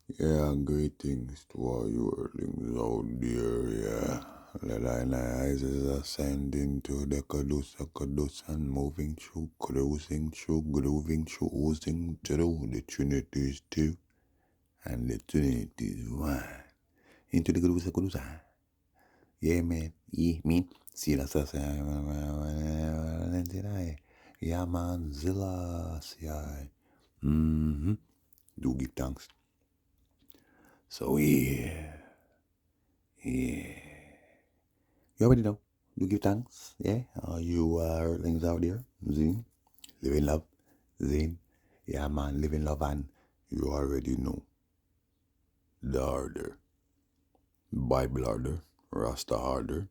Yeah, greetings to all you earlings out there, yeah. Let thine eyes ascend into the Kadus and moving through, cruising through, grooving through, oozing through the Trinity's two and the Trinity's one. Into the Kadus. Yeah, man. Yeah, me. See, that's us. Yeah, man. Zilla. Yeah. Mm-hmm. Do give thanks. So, yeah. Yeah. You already know. You give thanks, yeah? You things out there, Zine, living love, Zine. Yeah, man, living love, and you already know the order. Bible order, Rasta order,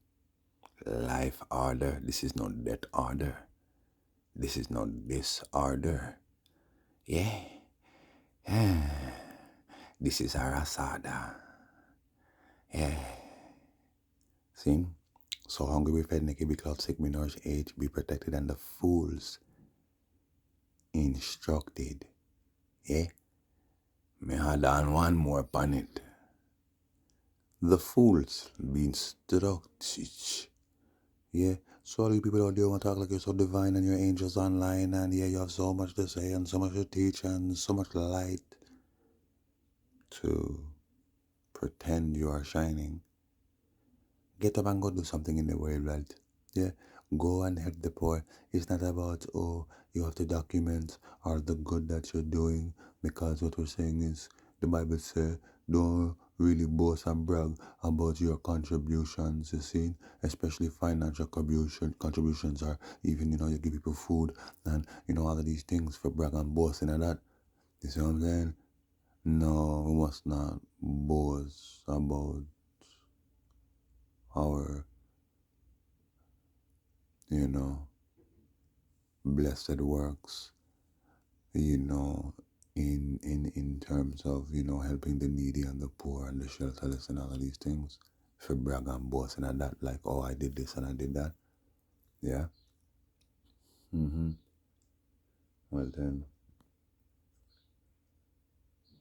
life order. This is not that order. This is not disorder. Yeah. This is our Asada. Yeah. See? So hungry we fed, naked be cloud, sick, we nourish, age, be protected, and the fools instructed. Yeah? Me had on one more upon it. The fools be instructed. Yeah? So all you people out there want to talk like you're so divine and your angels online and yeah, you have so much to say and so much to teach and so much light to pretend you are shining. Get up and go do something in the world, right? Yeah, go and help the poor. It's not about, oh, you have to document all the good that you're doing because what we're saying is the Bible says don't really boast and brag about your contributions, you see, especially financial contributions are even, you give people food and, all of these things for brag and boasting and that. You see what I'm saying? No, we must not boast about our, you know, blessed works, you know, in terms of, helping the needy and the poor and the shelterless and all of these things. For brag and boasting and that, like, oh, I did this and I did that. Yeah. Well then,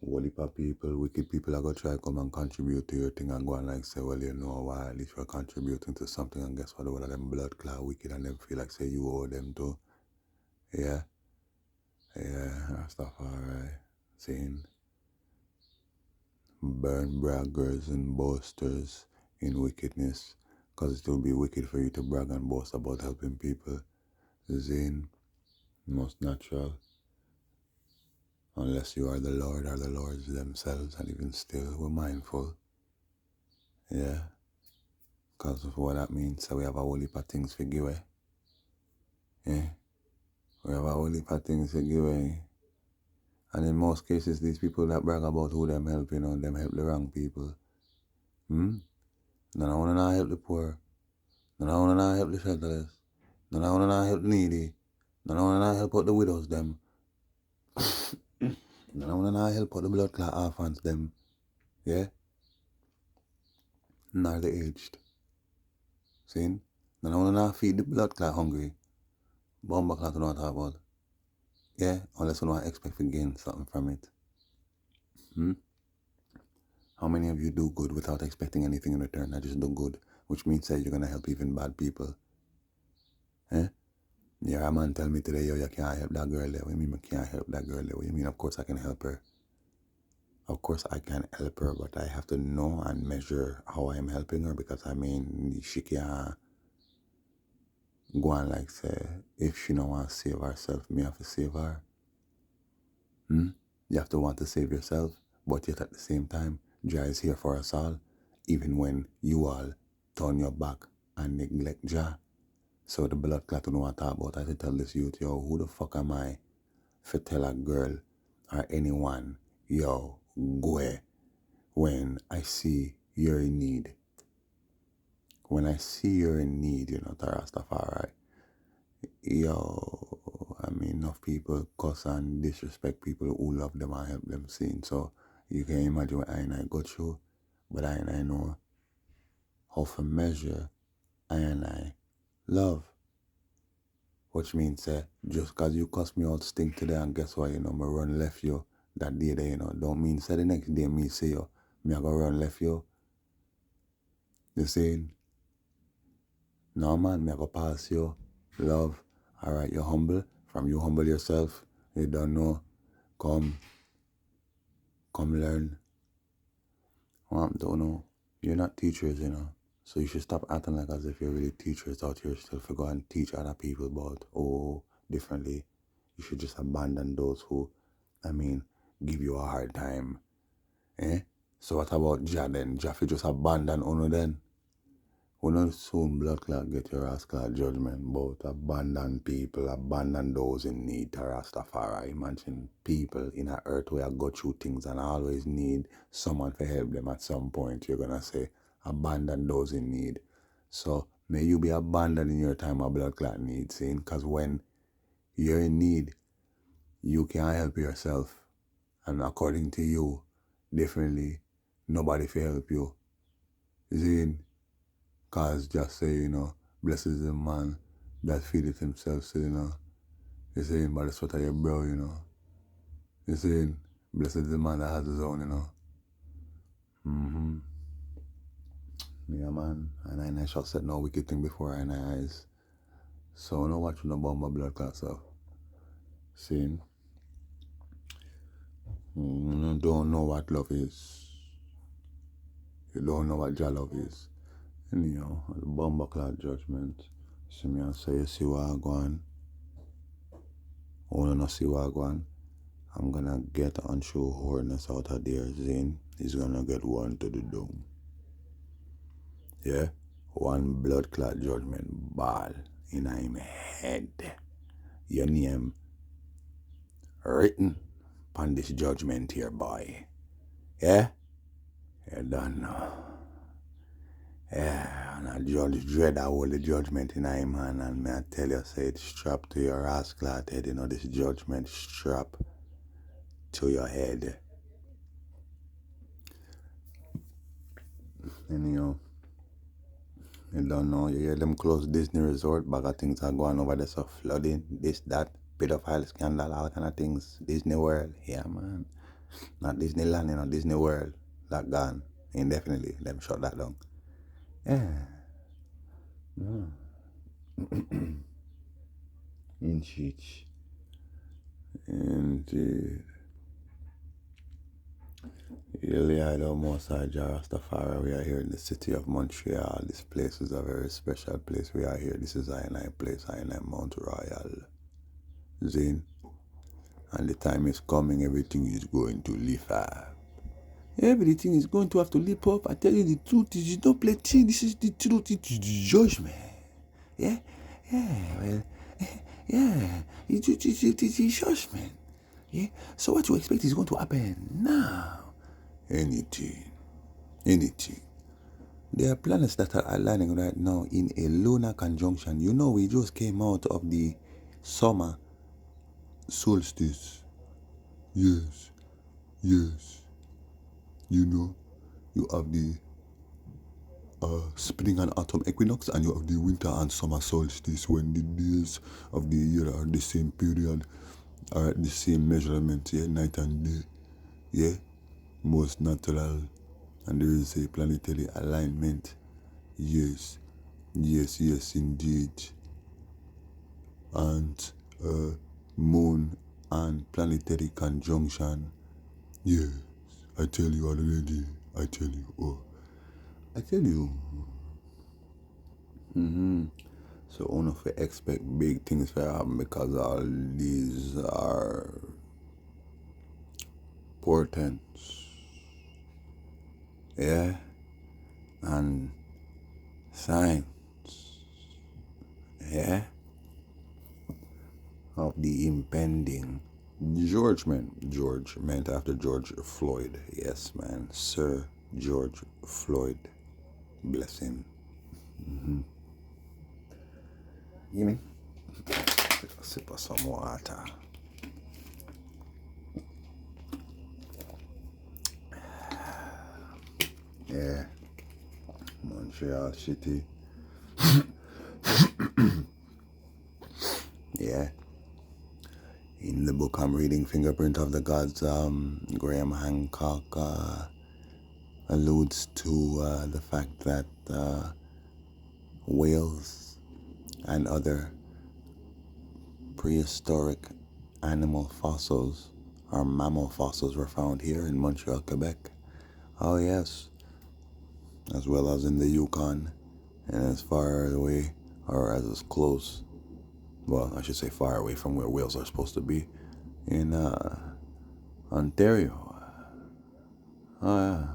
whole heap of people, wicked people are gonna try come and contribute to your thing and go and like say, well, you know why at least you're contributing to something and guess what, all of them blood clot wicked and them feel like say you owe them too. Yeah. Yeah, that stuff alright. Seeing burn braggers and boasters in wickedness, because it will be wicked for you to brag and boast about helping people. Zane, most natural, unless you are the Lord or the Lords themselves, and even still, we're mindful. Yeah, because of what that means. So we have a whole heap of things to give away. Yeah, we have a whole heap of things to give away. And in most cases, these people that brag about who them help, them help the wrong people. None of them not help the poor. None of them not help the shelterless. None of them not help the needy. None of them not help out the widows them. None of them not help out the blood clot orphans them. Yeah? Nor the aged. See? None of them not feed the blood clot hungry. Bomba clot you know what I talk about. Yeah? Unless you don't expect to gain something from it. How many of you do good without expecting anything in return? I just do good. Which means that you're gonna help even bad people. Eh? Yeah, a man tell me today, yo, you can't help that girl there. What do you mean I can't help that girl there? What do you mean? Of course I can help her. Of course I can help her, but I have to know and measure how I am helping her because I mean she can't go on like say if she don't want to save herself, me have to save her. You have to want to save yourself, but yet at the same time, Jah is here for us all, even when you all turn your back and neglect Jah. So the blood clot don't want to talk about. I have to tell this youth, yo, who the fuck am I to tell a girl or anyone, yo, go when I see you're in need. When I see you're in need, to Rastafari, yo, I mean, enough people cuss and disrespect people who love them and help them sing. So you can imagine what I and I go through, but I and I know how to measure I and I love. Which means just cause you cuss me out stink today and guess what, me run left you that day there, don't mean say the next day me see you, me I go run left you. You see? No man, me I go pass you. Love. Alright, you're humble. From you humble yourself. You don't know. Come learn. Don't know. You're not teachers, So you should stop acting like as if you're really teachers out here still for go and teach other people about differently. You should just abandon those who, give you a hard time. Eh? So what about Jah then? Jah fi just abandon Uno then? We not soon blood clot get your ass clot judgment, but abandon people, abandon those in need to Rastafari. Imagine people in a earth where I go through things and always need someone to help them at some point. You're gonna say, abandon those in need. So may you be abandoned in your time of blood clot need, seeing? Because when you're in need, you can't help yourself. And according to you, definitely nobody can help you. See? Cause just say, blessed is the man that feedeth himself, so, you saying by the sweat of your brow, You saying, blessed is the man that has his own, Mm-hmm. Yeah, man. And I shall set no wicked thing before our eyes. So, no watch no bomb blood clot, so. Seeing? You don't know what love is. You don't know what Jah love is. Anyhow, the bomb clot judgment. See me and say, you see what I go on? Oh, no, see what I go on? I'm gonna get untrue hornets out of there, Zane. He's gonna get one to the dome. Yeah? One blood clot judgment ball in him head. Your name written upon this judgment here, boy. Yeah? You don't know. Yeah, and I judge dread I hold the judgment in him hand, and may I tell you, say it's strapped to your ass clot head, this judgment strap to your head. Anyhow, you don't know, you hear them close Disney resort, bag of things are going over there, so flooding, this, that, pedophile scandal, all kind of things. Disney World, yeah man. Not Disneyland, Disney World. That gone. Indefinitely. Them shut that down. Yeah. Indeed. Indeed. Really, most of Rastafari, we are here in the city of Montreal. This place is a very special place. We are here. This is I place, I Mount Royal. Zane. And the time is coming, everything is going to lift up. Everything is going to have to leap up. I tell you the truth, this is not plenty. This is the truth, it is the judgment. Yeah? Well, yeah. It's the judgment. Yeah? So what you expect is going to happen now? Anything. There are planets that are aligning right now in a lunar conjunction. We just came out of the summer solstice. Yes. You have the spring and autumn equinox, and you have the winter and summer solstice, when the days of the year are the same period, are at the same measurement, night and day, most natural, and there is a planetary alignment, yes, indeed, and moon and planetary conjunction, yes, I tell you already, I tell you. So I don't expect big things to happen, because all these are portents. Yeah? And signs. Yeah? Of the impending George meant after George Floyd. Yes, man. Sir George Floyd. Bless him. You mean? Take a sip of some water. Yeah. Montreal City. Yeah. In in the book I'm reading, Fingerprint of the Gods, Graham Hancock alludes to the fact that whales and other prehistoric animal fossils or mammal fossils were found here in Montreal, Quebec. Oh, yes, as well as in the Yukon, and as far away or as close, well, I should say far away from where whales are supposed to be, in Ontario. Oh, yeah.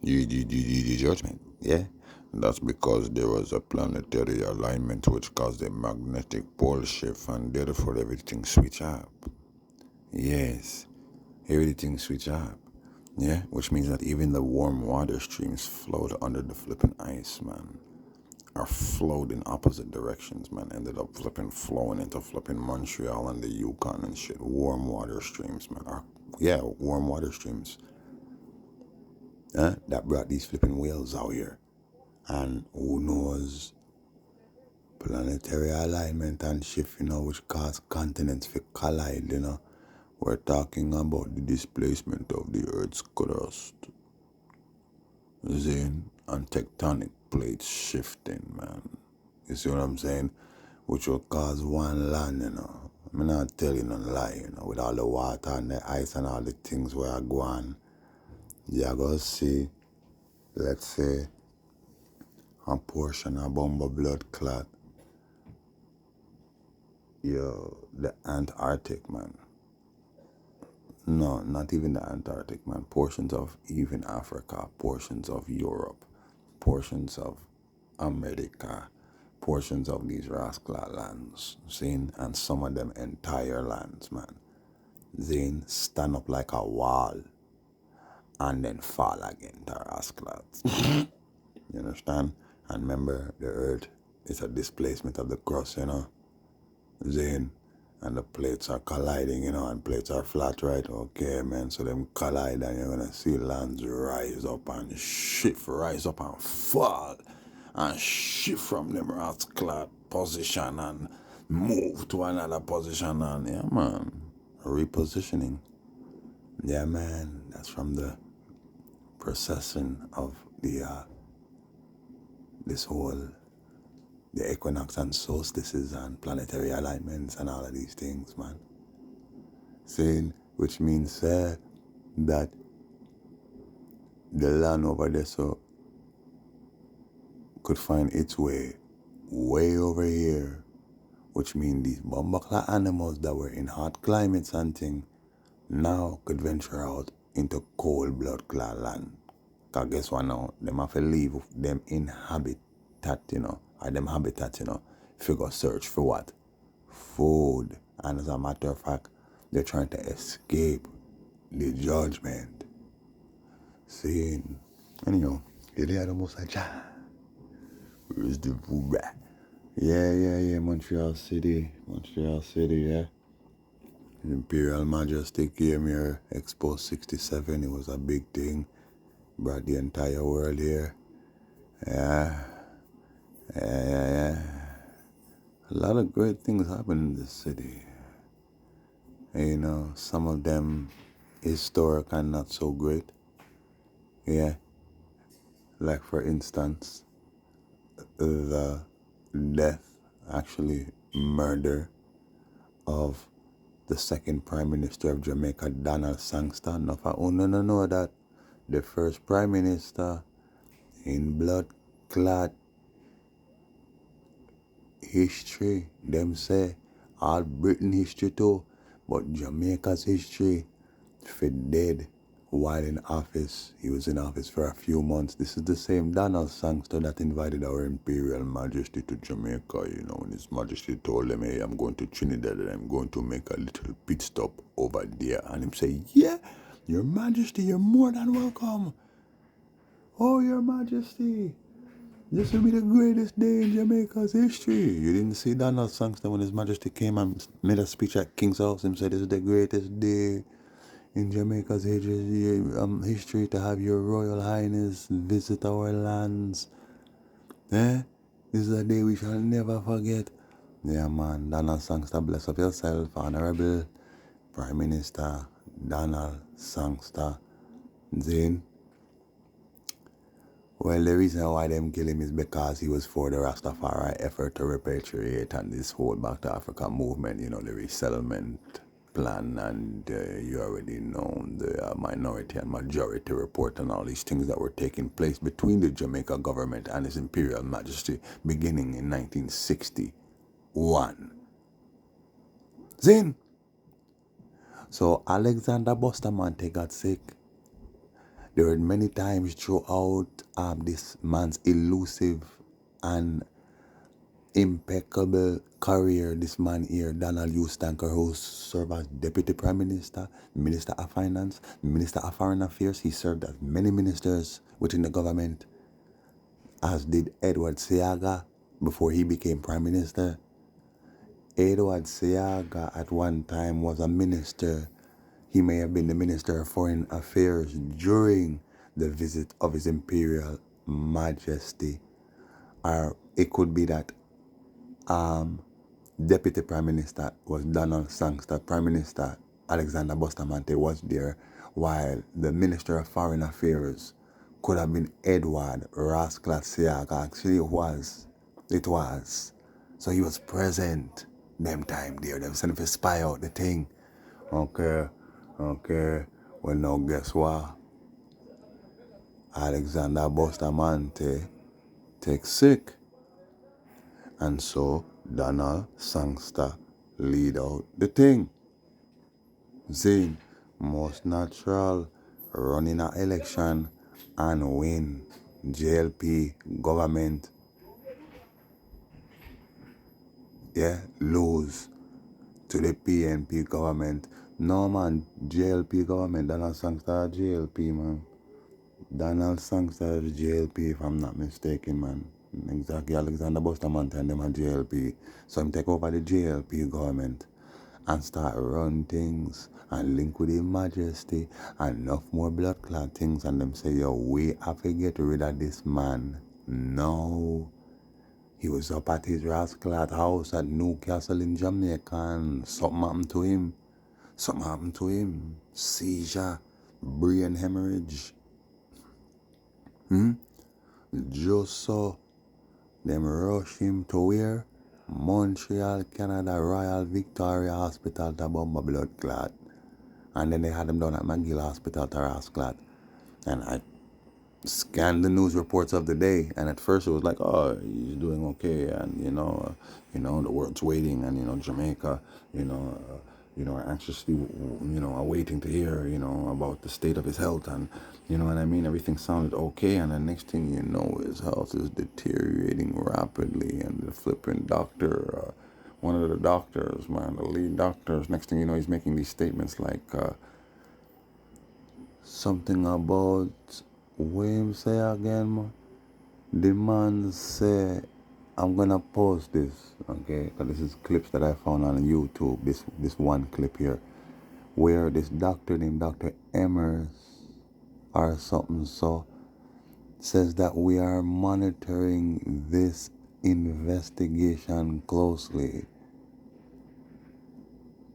The judgment, yeah? That's because there was a planetary alignment which caused a magnetic pole shift and therefore everything switch up. Yes, everything switch up. Yeah, which means that even the warm water streams flowed under the flipping ice, man. Or flowed in opposite directions, man. Ended up flipping flowing into flipping Montreal and the Yukon and shit. Warm water streams, man. Or, yeah, warm water streams. That brought these flipping whales out here. And who knows, planetary alignment and shift, which cause continents to collide, We're talking about the displacement of the Earth's crust. Zane, and tectonic plates shifting, man. You see what I'm saying? Which will cause one land, I'm not telling no lie, with all the water and the ice and all the things where I go on. You're going to see, let's say, a portion of bomber blood clot. The Antarctic, man. No, not even the Antarctic, man. Portions of even Africa, portions of Europe, portions of America, portions of these rascal lands, seen, and some of them entire lands, man. Then stand up like a wall and then fall again, the rascals. You understand? And remember, the earth is a displacement of the crust, Then, and the plates are colliding, and plates are flat, right? Okay, man, so them collide and you're gonna see lands rise up and shift, rise up and fall and shift from them rascal position and move to another position and, yeah, man, repositioning. Yeah, man, that's from the procession of the, this whole, the equinox and solstices and planetary alignments and all of these things, man. Saying, which means that the land over there so could find its way over here, which means these bumbacla animals that were in hot climates and thing now could venture out into cold blood clot land. Cause guess what now? Them have to leave them inhabitat, or them habitat, figure search for what? Food. And as a matter of fact, they're trying to escape the judgment. Seeing, anyhow, here they are almost like, where's the food? Yeah, Montreal City, yeah. Imperial Majesty came here, Expo 67, it was a big thing. Brought the entire world here. Yeah. A lot of great things happen in this city. And, some of them historic and not so great. Yeah. Like, for instance, the death, actually murder, of the second Prime Minister of Jamaica, Donald Sangster. Now, if I only know that the first Prime Minister in blood clot history, them say, all Britain history too, but Jamaica's history, for dead while in office. He was in office for a few months. This is the same Donald Sangster that invited our Imperial Majesty to Jamaica, when His Majesty told him, hey, I'm going to Trinidad and I'm going to make a little pit stop over there. And him say, yeah, Your Majesty, you're more than welcome. Oh, Your Majesty, this will be the greatest day in Jamaica's history. You didn't see Donald Sangster when His Majesty came and made a speech at King's House and said this is the greatest day in Jamaica's history to have Your Royal Highness visit our lands. This is a day we shall never forget. Yeah, man, Donald Sangster, bless up yourself, Honorable. Prime Minister Donald Sangster Zane. Well, the reason why them kill him is because he was for the Rastafari effort to repatriate and this whole back to Africa movement, the resettlement plan, and you already know the minority and majority report and all these things that were taking place between the Jamaica government and His Imperial Majesty beginning in 1961. Zin. So Alexander Bustamante got sick. There were many times throughout this man's elusive and impeccable career, this man here, Donald Eustanker, who served as Deputy Prime Minister, Minister of Finance, Minister of Foreign Affairs. He served as many ministers within the government, as did Edward Seaga before he became Prime Minister. Edward Seaga at one time was a minister. He may have been the Minister of Foreign Affairs during the visit of His Imperial Majesty. Or it could be that Deputy Prime Minister was Donald Sangster. Prime Minister Alexander Bustamante was there, while the Minister of Foreign Affairs could have been Edward Rascal Seaga. Actually, it was. It was. So he was present them time there. They were sending to spy out the thing. Okay. Well, now guess what? Alexander Bustamante takes sick. And so Donald Sangster lead out the thing. Zane, most natural, running an election and win. JLP government, lose to the PNP government. No man, JLP government, Donald Sangster JLP, man. Donald Sangster JLP, if I'm not mistaken, man. Exactly, Alexander Bustamante and them are JLP. So I'm take over the JLP government and start run things and link with His Majesty and enough more blood clot things, and them say, yo, we have to get rid of this man. No. He was up at his rascal house at Newcastle in Jamaica and something happened to him. Seizure, brain hemorrhage. Just so them rush him to where? Montreal, Canada, Royal Victoria Hospital to bomb a blood clot. And then they had him down at McGill Hospital to ras clot. And I scanned the news reports of the day, and at first it was like, oh, he's doing okay, and the world's waiting, and Jamaica, are anxiously, awaiting to hear, about the state of his health, and you know what I mean. Everything sounded okay, and the next thing you know, his health is deteriorating rapidly, and the flipping doctor, one of the doctors, man, the lead doctors, next thing you know, he's making these statements like something about, what him say again, man? The man say, I'm gonna post this, okay? Because this is clips that I found on YouTube. This one clip here, where this doctor named Dr. Emmers or something so says that we are monitoring this investigation closely.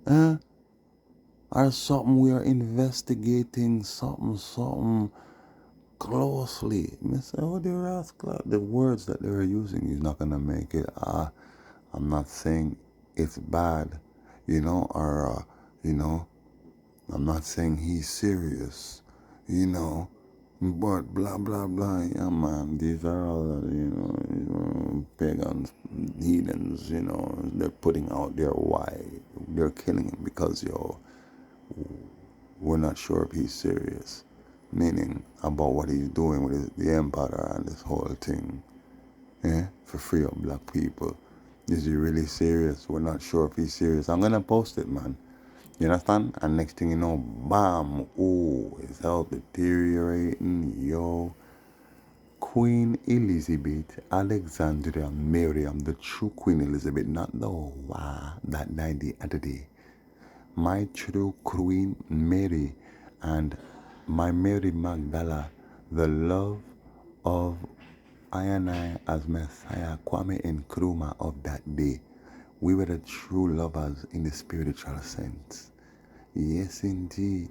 Or something, we are investigating something closely. I say, oh, the rascal, the words that they were using, he's not gonna make it. I'm not saying it's bad, or I'm not saying he's serious, but blah blah blah. Yeah, man, these are all pagans, heathens. They're putting out there why they're killing him because we're not sure if he's serious. Meaning about what he's doing with the empire and this whole thing, for free of black people. Is he really serious? We're not sure if he's serious. I'm gonna post it, man. You understand? And next thing you know, bam, his health deteriorating, yo. Queen Elizabeth, Alexandria Miriam, the true Queen Elizabeth, not the that died the other day. My true Queen Mary and my Mary Magdala, the love of I and I as Messiah, Kwame Nkrumah of that day. We were the true lovers in the spiritual sense. Yes, indeed.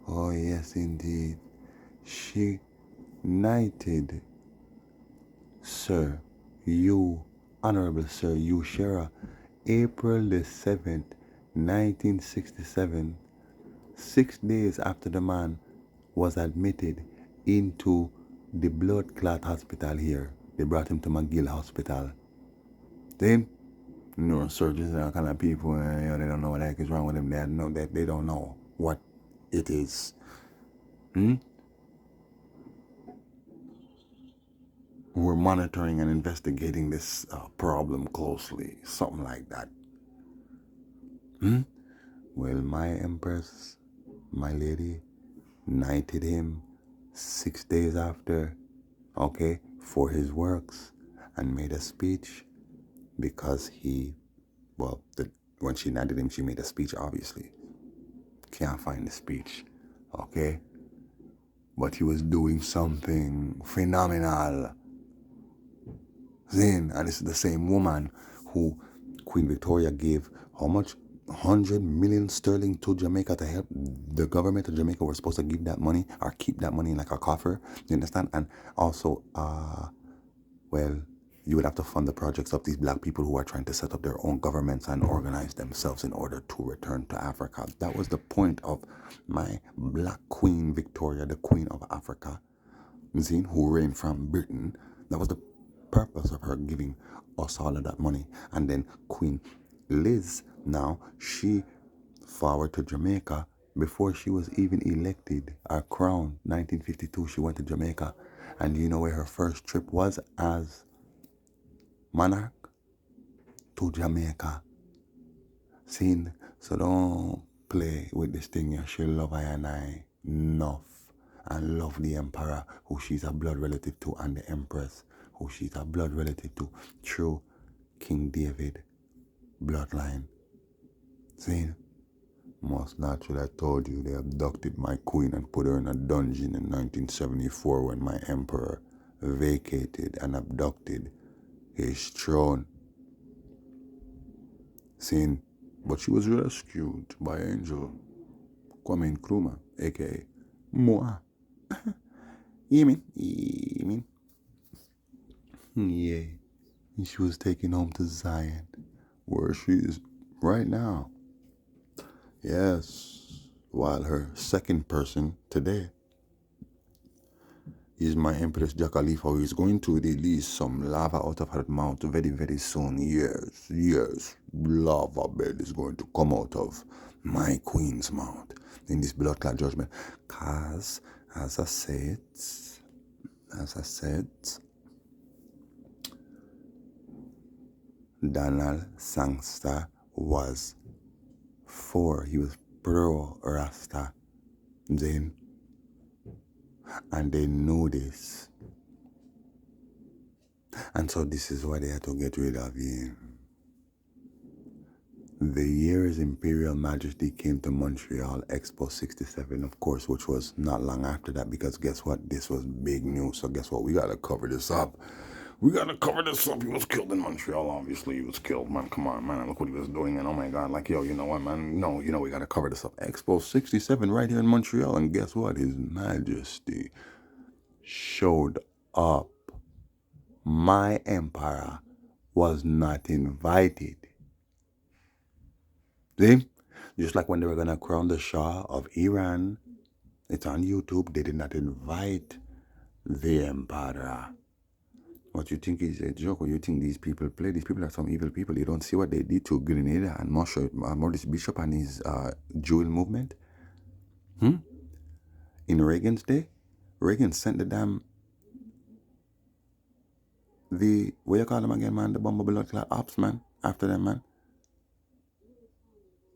Oh, yes, indeed. She knighted Sir, you, Honorable Sir, you, Shara, April the 7th, 1967, 6 days after the man was admitted into the blood clot hospital here. They brought him to McGill Hospital. Then, neurosurgeons and all kind of people, they don't know what the heck is wrong with them. They don't know what it is. We're monitoring and investigating this problem closely. Something like that. Well, my empress, my lady, knighted him 6 days after, okay, for his works, and made a speech because when she knighted him, she made a speech, obviously. Can't find the speech, okay? But he was doing something phenomenal. Then, and this is the same woman who Queen Victoria gave how much? 100 million sterling to Jamaica to help the government of Jamaica. Were supposed to give that money or keep that money in like a coffer. You understand? And also, well, you would have to fund the projects of these black people who are trying to set up their own governments and organize themselves in order to return to Africa. That was the point of my black Queen Victoria, the Queen of Africa, who reigned from Britain. That was the purpose of her giving us all of that money. And then Queen Liz, now, she forward to Jamaica before she was even elected or crowned. 1952, she went to Jamaica. And you know where her first trip was as monarch? To Jamaica. Seen? So don't play with this thing. You should love I and I enough. And love the emperor, who she's a blood relative to, and the empress, who she's a blood relative to, through King David bloodline. See? Most naturally, I told you they abducted my queen and put her in a dungeon in 1974 when my emperor vacated and abducted his throne. See? But she was rescued by Angel Kwame Nkrumah, aka Moa. You mean? Yeah. And she was taken home to Zion, where she is right now. Yes, while her second person today is my Empress Jackalifa, who is going to release some lava out of her mouth very, very soon. Yes, lava bed is going to come out of my queen's mouth in this blood clot judgment. Cause, as I said, Donald Sangster was he was pro Rasta then, and they knew this, and so this is why they had to get rid of him. The year His Imperial Majesty came to Montreal, Expo 67, of course, which was not long after that, because guess what? This was big news. So guess what? We gotta cover this up. He was killed in Montreal, obviously. He was killed, man. Come on, man. Look what he was doing. And oh my God, like, yo, you know what, man? No, we got to cover this up. Expo 67 right here in Montreal. And guess what? His Majesty showed up. My emperor was not invited. See? Just like when they were going to crown the Shah of Iran, it's on YouTube. They did not invite the emperor. What you think is a joke, or you think these people play? These people are some evil people. You don't see what they did to Grenada and Maurice Bishop and his Jewel movement? In Reagan's day, Reagan sent what you call them again, man? The bomber blood clot ops, man. After them, man.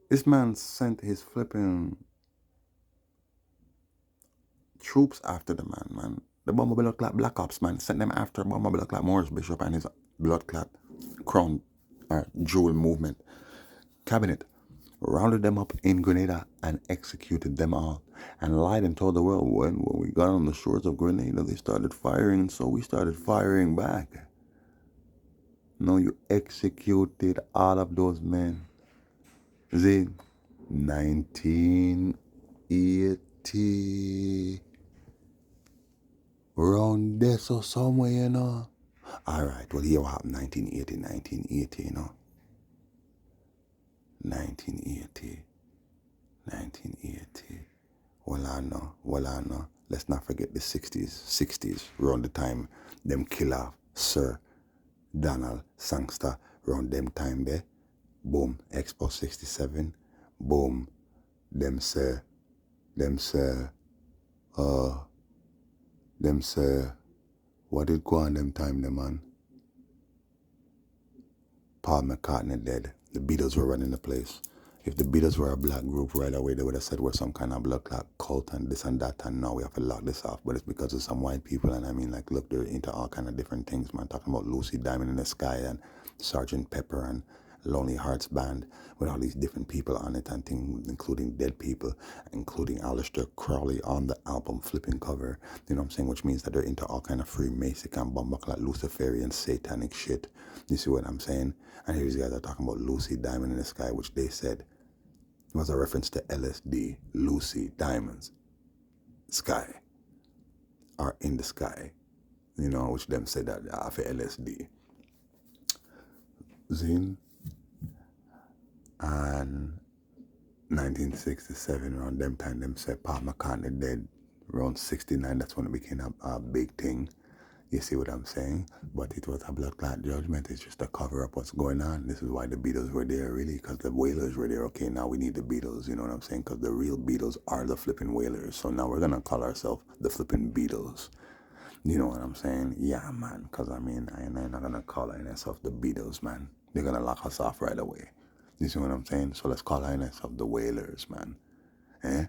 This man sent his flipping troops after the man. The bomber blood clot black ops, man. Sent them after bomber blood clot Maurice Bishop and his blood clot crown Jewel movement cabinet. Rounded them up in Grenada and executed them all, and lied and told the world when we got on the shores of Grenada, they started firing, so we started firing back. No, you executed all of those men. See, 1980. Around there, so somewhere, you know. Alright, well, here what happened 1980, you know. 1980. 1980. Well, I know. Let's not forget the 60s, around the time them killer Sir Donald Sangster, around them time there. Boom, Expo 67. Boom, them say, them say, uh, them say, what did go on them time, the man? Paul McCartney dead. The Beatles were running the place. If the Beatles were a black group right away, they would have said we're some kind of blood clot cult and this and that, and now we have to lock this off. But it's because of some white people, and I mean, like, look, they're into all kind of different things, man. Talking about Lucy Diamond in the Sky and Sergeant Pepper and Lonely Hearts Band with all these different people on it and things, including dead people, including Aleister Crowley on the album flipping cover. You know what I'm saying? Which means that they're into all kind of Freemason and Bumbuckler, Luciferian, satanic shit. You see what I'm saying? And here these guys are talking about Lucy Diamond in the Sky, which they said was a reference to LSD, Lucy Diamonds, Sky, are in the sky. You know, which them said that after LSD. Zin and 1967, around them time, them said Paul McCartney dead. Around 69, that's when it became a big thing. You see what I'm saying? But it was a blood clot judgment. It's just to cover up what's going on. This is why the Beatles were there, really, because the Wailers were there. Okay, now we need the Beatles, you know what I'm saying? Because the real Beatles are the flipping Wailers. So now we're going to call ourselves the flipping Beatles. You know what I'm saying? Yeah, man. Because, I mean, I'm not going to call ourselves the Beatles, man. They're going to lock us off right away. You see what I'm saying? So let's call ourselves the Wailers, man. Eh?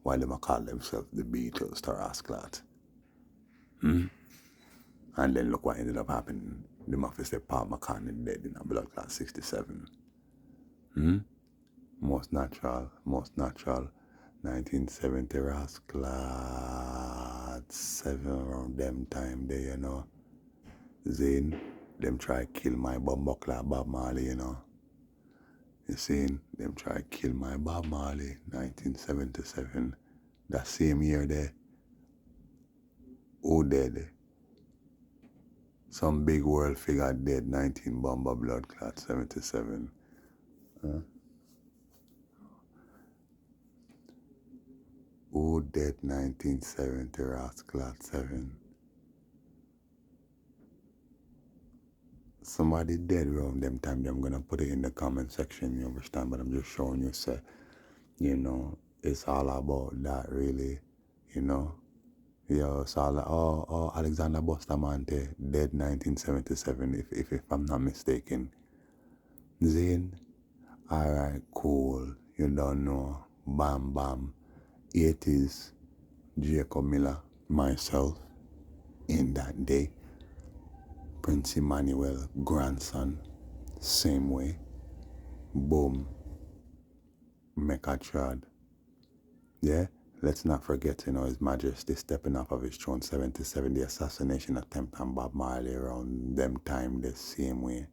Why they call themselves the Beatles, to Rasclat? And then look what ended up happening. The mafia said Paul McCartney dead in a blood clot 67. Most natural. 1970 Rasclat 7 around them time there, you know. Zane, them try kill my bumbuckler Bob Marley, you know. You seen? Them try kill my Bob Marley, 1977. That same year there. Who dead? Some big world figure dead, 19 bomber blood clot, 77. Who dead, 1970 ras clot, 7. Somebody dead around them time, I'm going to put it in the comment section, you understand? But I'm just showing you, say, you know, it's all about that, really, you know. Yeah, it's all, Alexander Bustamante, dead 1977, if I'm not mistaken. Zane, alright, cool. You don't know. Bam, bam. 80s. Jacob Miller, myself, in that day. Prince Emmanuel, grandson, same way. Boom. Mechatrad. Yeah? Let's not forget, you know, His Majesty stepping off of his throne, 77, the assassination attempt on Bob Marley around them time the same way.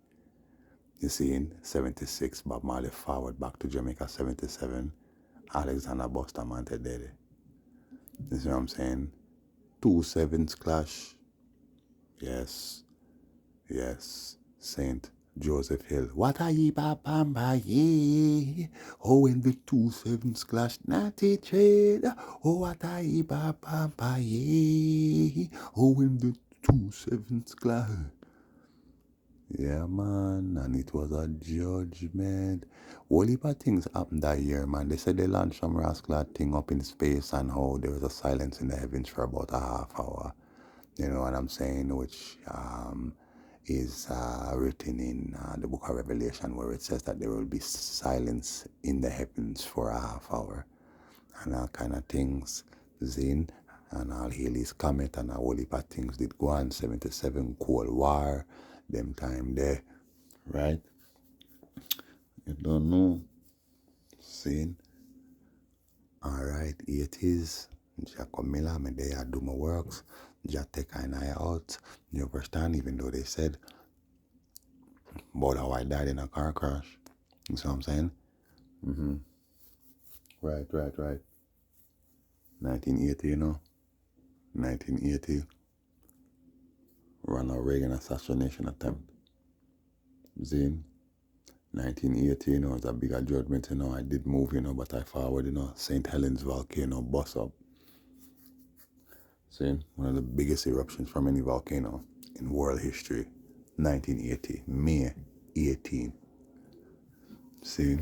You see, in 76, Bob Marley forward back to Jamaica, 77. Alexander Bustamante did it. You see what I'm saying? 2 sevens clash. Yes. Saint Joseph Hill. What are ye, Bamba, ye? Oh, when the 2 sevens clash, natty trade. Oh, what are ye, Bamba, ye? Oh, when the 2 sevens clash. Yeah, man, and it was a judgment. Whole heap of things happened that year, man. They said they launched some rascal thing up in space and how there was a silence in the heavens for about a half hour. You know what I'm saying? Which is written in the book of Revelation, where it says that there will be silence in the heavens for a half hour. And all kind of things. Zin and all Haley's Comet and a whole heap of things did go on. 77 Cold War, them time there. Right? You don't know. Zin. Alright, 80s. Jacob Miller, me there, I do my works. Just take an eye out. You understand? Even though they said about how I died in a car crash. You see what I'm saying? Right. 1980, 1980, Ronald Reagan assassination attempt. Zane, 1980, it's a bigger judgment, I did move, but I forward, St. Helens volcano bust up. See, one of the biggest eruptions from any volcano in world history. 1980, May 18. See,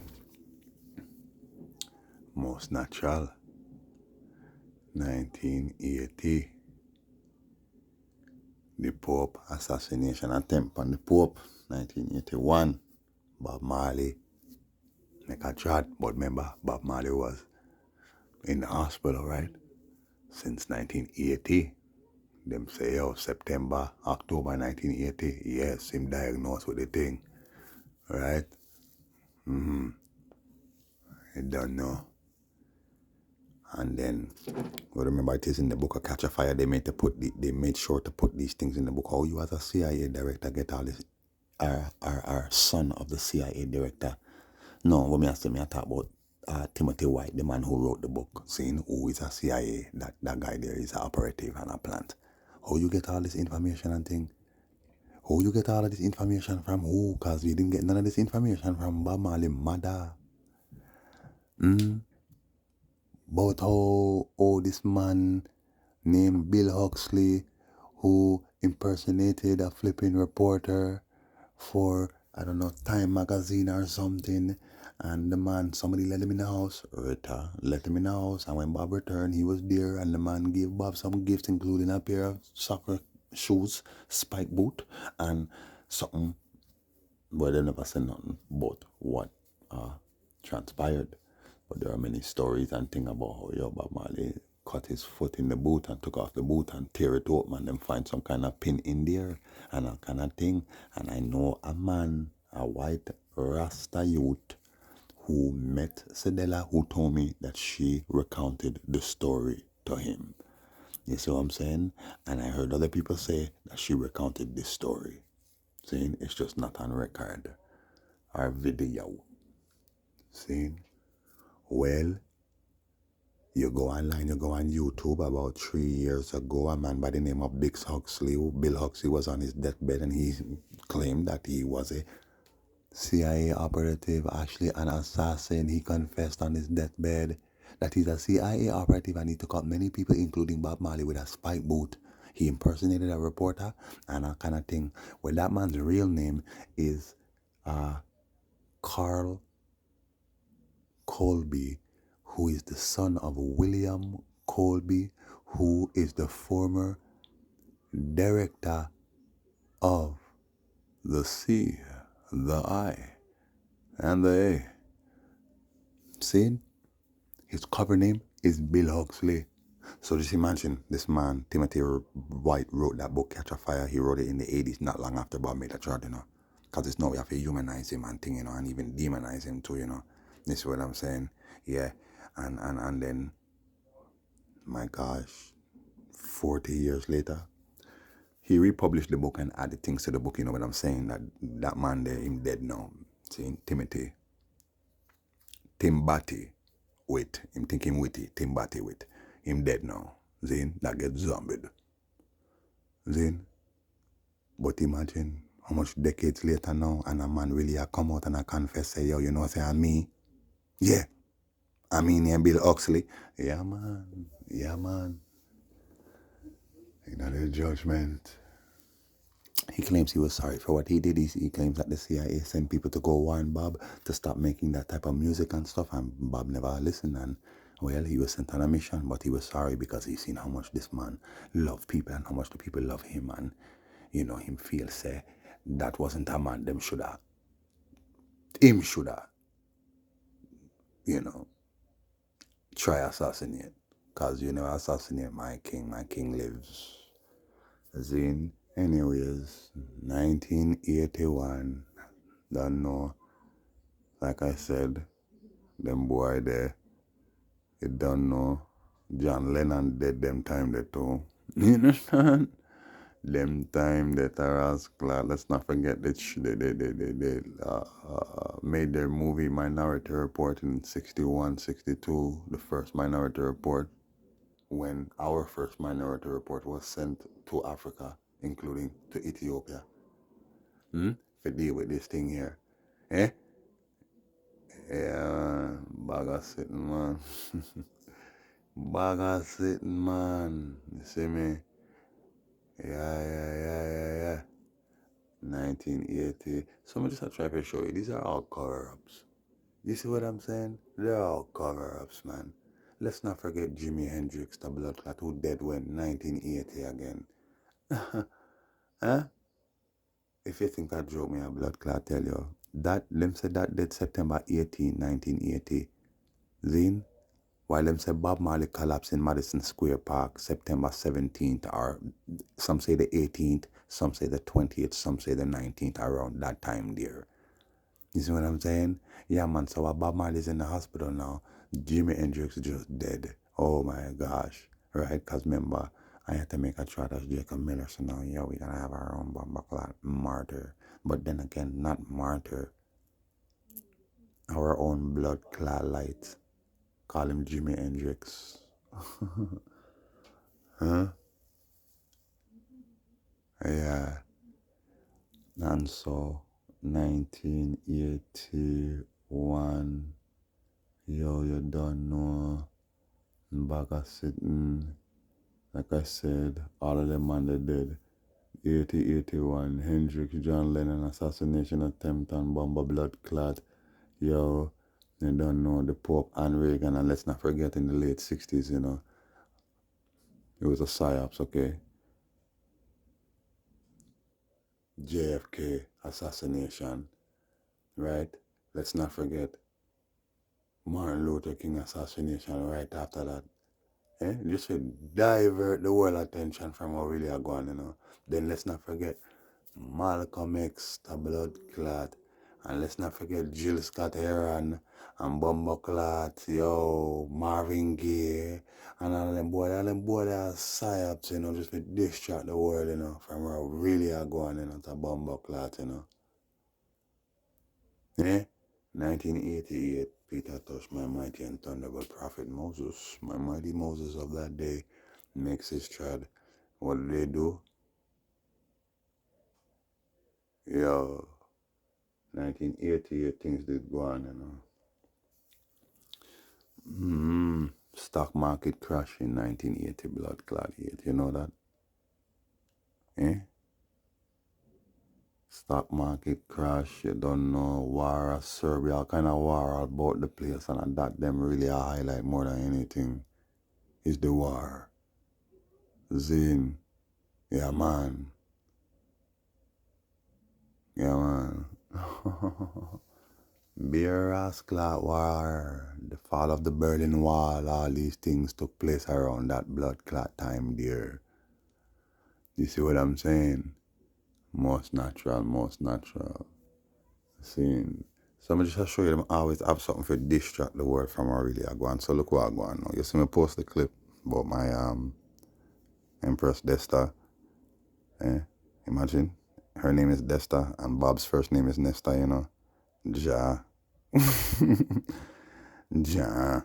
most natural. 1980, the Pope assassination attempt on the Pope. 1981, Bob Marley make a chat, but remember, Bob Marley was in the hospital, right? Since 1980. Them say, September, October 1980, yes, him diagnosed with the thing, right? I don't know. And then, well, remember it is in the book of Catch a Fire. They made sure to put these things in the book. How you as a CIA director get all this? Our son of the CIA director. No, what me I talk about Timothy White, the man who wrote the book, saying who is a CIA. That guy there is an operative and a plant. How you get all this information and thing? How you get all of this information from who? Cause we didn't get none of this information from Bob Marley mother. About how this man named Bill Huxley, who impersonated a flipping reporter for, I don't know, Time magazine or something. And the man, somebody let him in the house. Rita let him in the house. And when Bob returned, he was there. And the man gave Bob some gifts, including a pair of soccer shoes, spike boot, and something. But they never said nothing about what transpired. But there are many stories and things about how Bob Marley cut his foot in the boot and took off the boot and tear it open and then find some kind of pin in there and all kind of thing. And I know a man, a white Rasta youth, who met Sedella, who told me that she recounted the story to him. You see what I'm saying? And I heard other people say that she recounted this story. Saying it's just not on record or video. Saying, well, you go online, you go on YouTube about 3 years ago, a man by the name of Bill Huxley was on his deathbed and he claimed that he was a CIA operative, actually an assassin. He confessed on his deathbed that he's a CIA operative and he took out many people, including Bob Marley, with a spike boot. He impersonated a reporter and a kind of thing. Well, that man's real name is Carl Colby, who is the son of William Colby, who is the former director of the C, the I, and the A. See? His cover name is Bill Huxley. So just imagine this man, Timothy White, wrote that book, Catch a Fire. He wrote it in the 80s, not long after Bob made a chart, Because it's now we have to humanize him and thing, and even demonize him too, This is what I'm saying. Yeah. And then, my gosh, 40 years later, he republished the book and added things to the book, you know what I'm saying? That man there, him dead now. See, Timothy. Timbati with. Him thinking witty. Timbati with. Him dead now. Zane, that gets zombied. Zane. But imagine how much decades later now and a man really a come out and a confess, say, yo, say I'm me. Yeah. I mean, and Bill Huxley. Yeah, man. Yeah, man. The judgment. He claims he was sorry for what he did. He claims that the CIA sent people to go warn Bob to stop making that type of music and stuff, and Bob never listened. And well, he was sent on a mission, but he was sorry because he seen how much this man loved people and how much the people love him, and him feel say that wasn't a man him shoulda, try assassinate, cause you never assassinate my king lives. Zine, anyways, 1981, don't know. Like I said, them boy there, you don't know. John Lennon dead them time there too. You understand? Them time that Rascal, let's not forget that made their movie Minority Report in 61, 62, the first Minority Report, when our first Minority Report was sent to Africa, including to Ethiopia, to deal with this thing here. Eh? Yeah, bag of sitting, man. Bag of sitting, man. You see me? Yeah. 1980. So I just try to show you. These are all cover-ups. You see what I'm saying? They're all cover-ups, man. Let's not forget Jimi Hendrix, the blood clot who dead when 1980 again. Huh? If you think I joke me a blood clot, tell you. That, them said that dead September 18, 1980. Then, while them say Bob Marley collapsed in Madison Square Park September 17th, or some say the 18th, some say the 20th, some say the 19th, around that time there. You see what I'm saying? Yeah, man, so while Bob Marley's in the hospital now, Jimi Hendrix just dead. Oh my gosh. Right? Because remember, I had to make a try as Jacob Miller, so now, yeah, we're going to have our own Bomba Clot martyr. But then again, not martyr, our own blood clot light. Call him Jimi Hendrix. Huh? Yeah. And so, 1981, yo, you don't know, back a sitting, like I said, all of them man they dead. 80, 81, Hendrix, John Lennon, assassination attempt on bomber blood clot. Yo, you don't know, the Pope and Reagan, and let's not forget in the late 60s, you know, it was a psyops, okay? JFK assassination, right? Let's not forget Martin Luther King assassination right after that. Just to divert the world attention from what really are going, you know. Then let's not forget Malcolm X, the blood clot. And let's not forget Jill Scott Heron and Bumbo Clot, yo, Marvin Gaye, and all them boy they are psyops, you know, just to distract the world, you know, from where really are going, you know, to Bumbo Clot, you know. Eh? 1988, Peter touched my mighty and thunderbolt prophet Moses, my mighty Moses of that day, makes his tread. What do they do? Yo, 1988 things did go on, you know. Stock market crash in 1980, blood clot 8, you know that? Eh? Stock market crash, you don't know, war of Serbia, all kind of war about the place, and that them really a highlight more than anything is the war. Zin, yeah man, yeah man. Beer Rascal War, the fall of the Berlin Wall, all these things took place around that blood clot time there. You see what I'm saying? Most natural, most natural. Seeing. So I'm just show you them always have something for distract the world from what really I go on. So look what I go on now. You see me post the clip about my Empress Desta. Eh? Imagine. Her name is Desta and Bob's first name is Nesta, you know. Ja. Ja.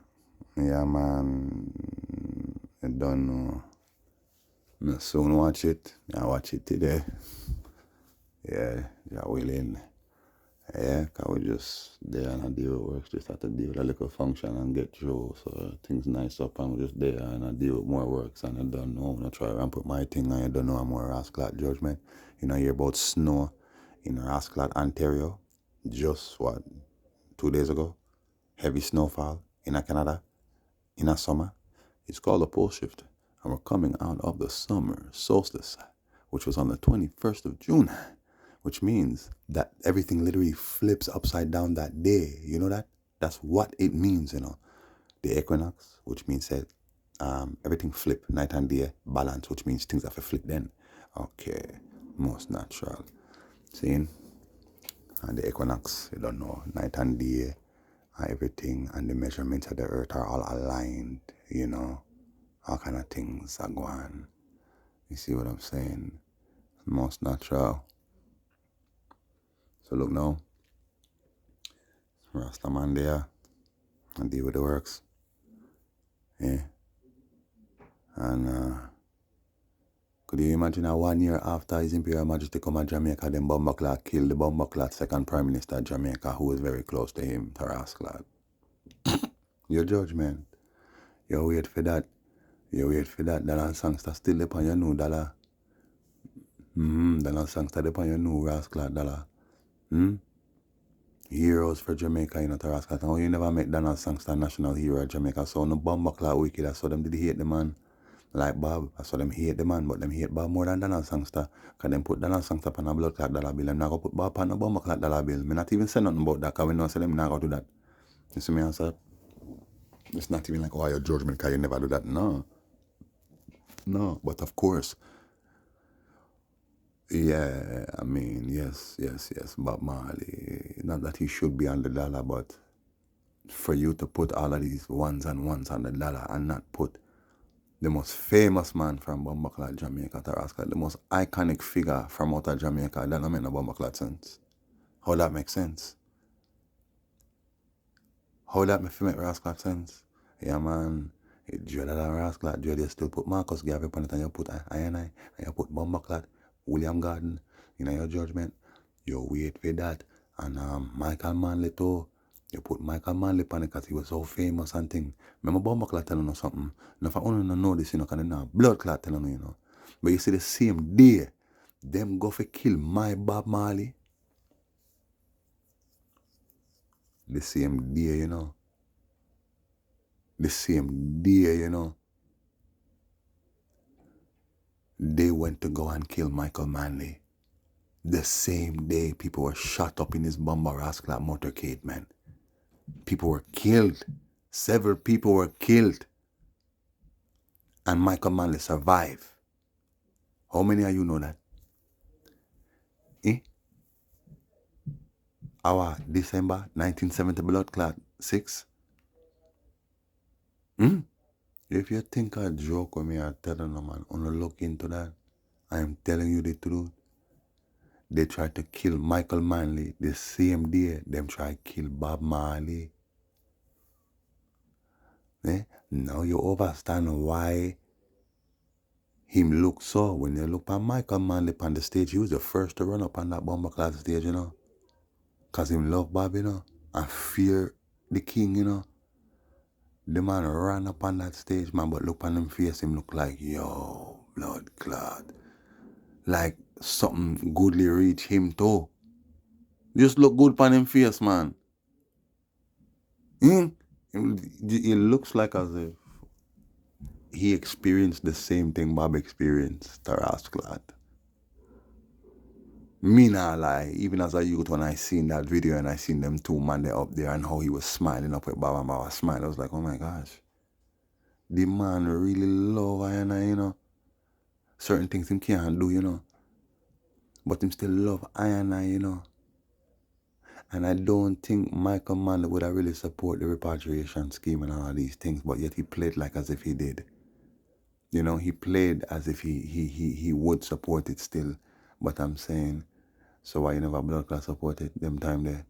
Yeah man. I don't know. I soon watch it. I watch it today. Yeah, yeah, willing. Yeah, cause we just there and I deal with work, just have to deal with a little function and get through. So things nice up and we just there and I deal with more works and I don't know. I try to ramp up my thing and I don't know I'm more Rasclat judgment. You know, hear about snow in Rasclat, Ontario. Just what, 2 days ago? Heavy snowfall in Canada in a summer. It's called a pole shift. And we're coming out of the summer solstice, which was on the 21st of June, which means that everything literally flips upside down that day. You know that? That's what it means, you know. The equinox, which means that everything flip, night and day, balance, which means things have to flip then. Okay, most natural. Seeing? And the equinox, you don't know, night and day, everything, and the measurements of the earth are all aligned, you know. All kind of things are going. You see what I'm saying? Most natural. So look now, Rasta man there and deal with the works. Yeah. And could you imagine 1 year after His Imperial Majesty come to Jamaica, then Bumbleclad killed the Bumbleclad second Prime Minister of Jamaica, who was very close to him, Tarasclad. Your judgment. You wait for that. You wait for that. That songster still upon your new dollar. That songster upon your new Rasclad dollar. Heroes for Jamaica, you know, Tarasclad. And you never make Donald Sangster national hero of Jamaica. So no Bumbleclad wicked. That's why them did hate the man. Like Bob, that's why them hate the man, but them hate Bob more than Donald Sangster. Because them put Donald Sangster on a blood clot dollar bill. Them not going to put Bob on a bomber clot dollar bill. Me not even say nothing about that, because we know say them not going to do that. You see me answer? It's not even like, oh, your judgment, because you never do that. No. No, but of course. Yeah, I mean, yes. Bob Marley. Not that he should be on the dollar, but for you to put all of these ones and ones on the dollar and not put the most famous man from Bumbleclad, Jamaica, Tarasclad, the most iconic figure from out of Jamaica, that don't make no Bumbleclad sense. How that makes sense? How that make Rasclad sense? Yeah, man. Dread and Rasclad, Dread, you still put Marcus Garvey upon it, and you put I, and you put Bumbleclad, William Garden, in your judgment. You wait for that. And Michael Manley too. You put Michael Manley upon it because he was so famous and thing. Remember Bumbleclad telling you something? Now if I only know this, you know, because now blood clot telling you, you know. But you see the same day, them go for kill my Bob Marley. The same day, you know. The same day, you know. They went to go and kill Michael Manley. The same day people were shot up in his Bumba Rasclad motorcade, man. People were killed. Several people were killed. And Michael Manley survived. How many of you know that? Our December 1970 blood clot 6? If you think I joke with me, I tell you, no, man, only look into that. I am telling you the truth. They tried to kill Michael Manley the same day them tried to kill Bob Marley. Now you understand why him look so. When you look at Michael Manley on the stage, he was the first to run up on that bomber class stage, you know. Because him love Bob, you know, and fear the king, you know. The man ran up on that stage, man, but look on him face, him look like, yo, blood clot. Like something goodly reach him too. Just look good on him face, man. It looks like as if he experienced the same thing Bob experienced, Tarasclad. Me not lie, even as a youth when I seen that video and I seen them two man there up there and how he was smiling up with Bob and Bob was smiling, I was like, oh my gosh. The man really love I, you know. Certain things him can't do, you know. But him still love I, you know. And I don't think Michael Manley would have really support the repatriation scheme and all these things, but yet he played like as if he did. You know, he played as if he would support it still. But I'm saying, so why you never blood clot support it them time there?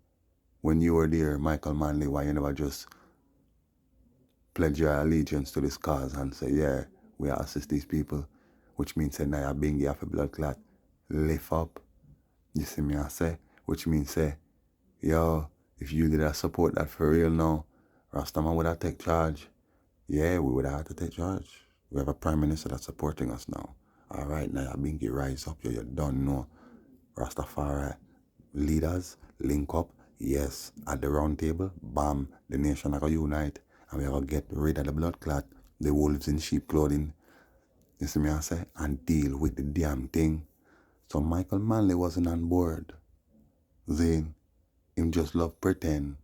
When you were there, Michael Manley, why you never just pledge your allegiance to this cause and say, yeah, we assist these people, which means say, now you're being here for blood clot, lift up. You see me I say? Which means say, yo, if you did support that for real now, Rastaman would have take charge. Yeah, we would have to take charge. We have a prime minister that's supporting us now. All right, now Binky rise up. You don't know. Rastafari leaders link up. Yes, at the round table, bam, the nation are going to unite. And we are going to get rid of the blood clot, the wolves in sheep clothing. You see me I say? And deal with the damn thing. So Michael Manley wasn't on board. Then him just love pretend.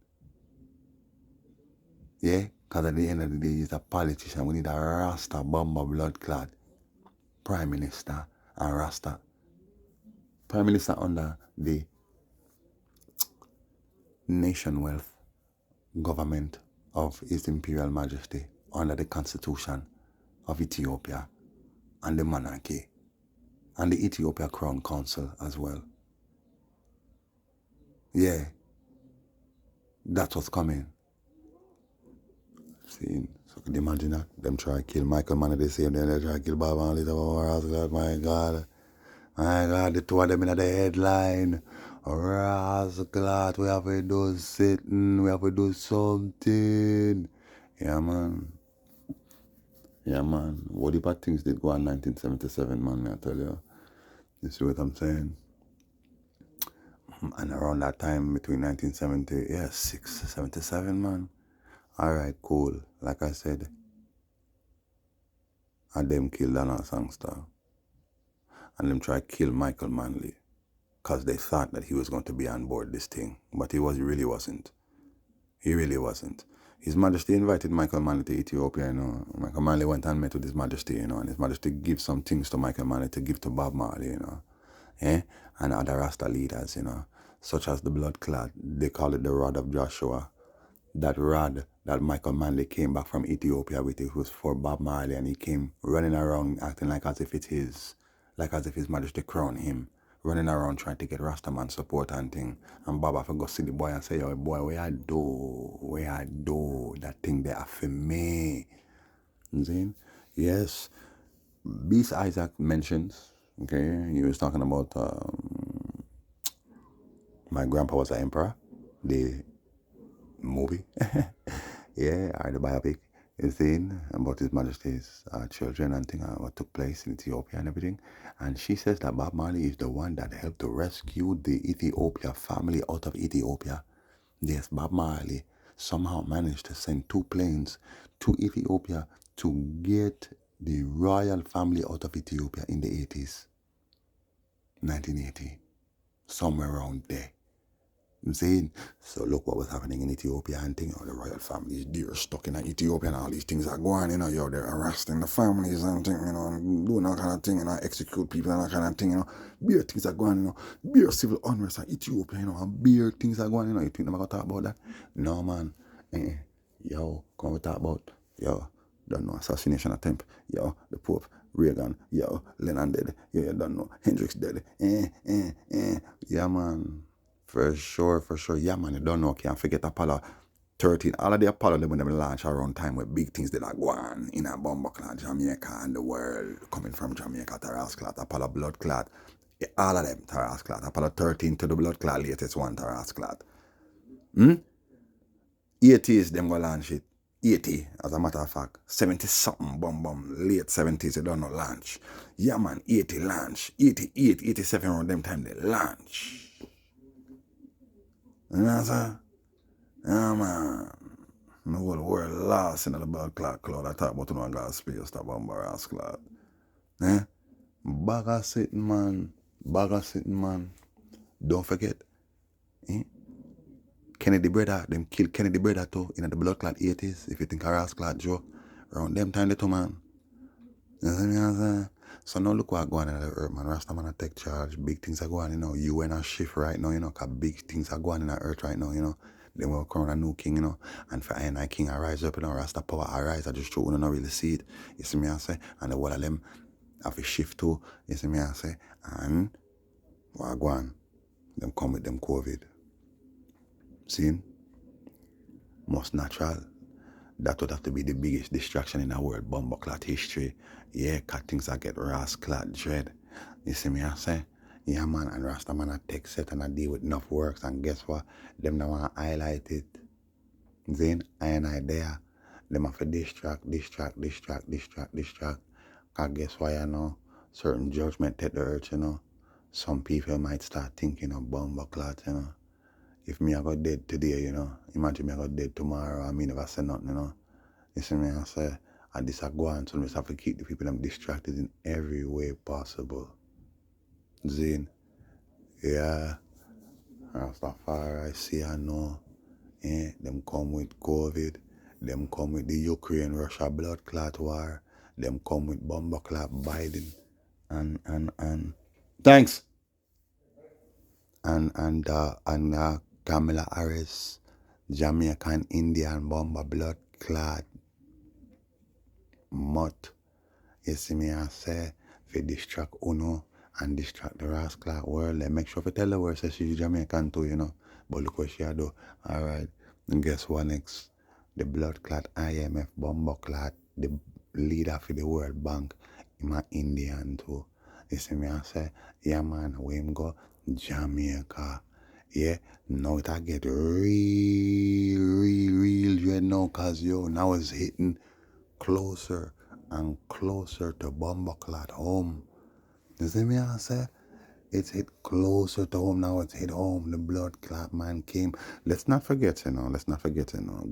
Yeah? Because at the end of the day, he's a politician. We need a Rasta bomber blood clot Prime Minister and Rasta. Prime Minister under the Nation Wealth government of His Imperial Majesty under the Constitution of Ethiopia and the monarchy. and the Ethiopia Crown Council as well. Yeah, that's what's coming. See, so could you imagine that? Them try to kill Michael Mann at the same day, they try to kill Bob Marley, my God. My God, the two of them in the headline. Rascalot, we have to do something, we have to do something. Yeah, man. Yeah, man. What if things did go on 1977, man, may I tell you? You see what I'm saying? And around that time, between 1970, yeah, 77, man. Alright, cool. Like I said, and them killed another songster. And them try to kill Michael Manley. Because they thought that he was going to be on board this thing. But really wasn't. He really wasn't. His Majesty invited Michael Manley to Ethiopia, you know. Michael Manley went and met with His Majesty, you know, and His Majesty gave some things to Michael Manley to give to Bob Marley, you know. Eh? And other Rasta leaders, you know, such as the blood clot. They call it the rod of Joshua. That rod that Michael Manley came back from Ethiopia with, it was for Bob Marley, and he came running around acting like as if it's his, like as if His Majesty crowned him, running around trying to get Rastaman support and thing. And Bob have to go see the boy and say, yo, boy, where I do, that thing there for me. You see? Yes. Beast Isaac mentions, okay, he was talking about My Grandpa Was an Emperor, the movie. Yeah, or the biopic. You see, about His Majesty's children and thing, what took place in Ethiopia and everything. And she says that Bob Marley is the one that helped to rescue the Ethiopia family out of Ethiopia. Yes, Bob Marley somehow managed to send 2 planes to Ethiopia to get the royal family out of Ethiopia in the 80s, 1980, somewhere around there. I'm saying, so look what was happening in Ethiopia and thing, the royal families, they're stuck in Ethiopia and all these things are going, you know, they're arresting the families and thing, you know, and doing that kind of thing, you know, execute people and that kind of thing, you know, bare things are going, you know, bare civil unrest in Ethiopia, you know, and bare things are going, you know, you think they're going to talk about that? No, man. Yo, come we talk about, yo, don't know, assassination attempt, yo, the Pope, Reagan, yo, Lennon dead, you don't know, Hendrix dead, yeah, man. For sure. Yeah, man, you don't know. Can't forget Apollo 13. All of the Apollo, when they launch around time with big things that are going in a bomb clot, Jamaica and the world coming from Jamaica, Taras clot, Apollo blood clot. All of them, Taras clot. Apollo 13 to the blood clot, latest one, Taras clot. 80s, them go launch it. 80, as a matter of fact. 70 something, late 70s, they don't know launch. Yeah, man, 80 launch. 88, 87 around them time, they launch. You know what I'm saying? Yeah, man. The whole world lost in the blood clot cloud. I talk about no gas space, that bombardas clot. Eh? Bag of sitting, man. Don't forget. Eh? Kennedy brother, them killed Kennedy brother too in the blood clot 80s. If you think a ras clot Joe. Around them time, too, man. You know what I'm saying? So now look what going on in the earth, man. Rasta man take charge. Big things are going, you know. UN a shift right now, you know, cause big things are going in the earth right now, you know. They will crown a new king, you know. And for I king arise up, you know, Rasta power arise. I just show you don't really see it. You see me I say? And the whole of them have a shift too. You see me I say? And what go on? Them come with them COVID. See? Most natural. That would have to be the biggest distraction in the world, bomber clot history. Yeah, cause things that get ras clot dread. You see me I say? Yeah, man, and Rasta man I take set and I deal with enough works, and guess what? Them don't want to highlight it. Then I there. Them have to distract. Cause guess why, you know? Certain judgment take the earth, you know. Some people might start thinking of bomber clot, you know. If me I got dead today, you know, imagine me I got dead tomorrow, I mean never say nothing, you know. You see me I say, and this I go on, so we just have to keep the people them distracted in every way possible. Zane, yeah, Rastafari, see I know, them come with COVID, them come with the Ukraine-Russia blood clot war, them come with bomber clot Biden, and thanks, and Kamala Harris, Jamaican Indian bomber blood clot mutt. You see me I say, for distract uno and distract the rascal world. They make sure to tell the world that she's Jamaican too, you know. But look what she do. Alright. And guess what next? The blood clot IMF bomber clot, the leader for the World Bank, him a Indian too. You see me I say, yeah man, where him go? Jamaica. Yeah, now it a get real dread now, cause yo, now it's hitting closer and closer to bomber clot home. You see me I say? It's hit closer to home now. It's hit home. The blood clot man came. Let's not forget,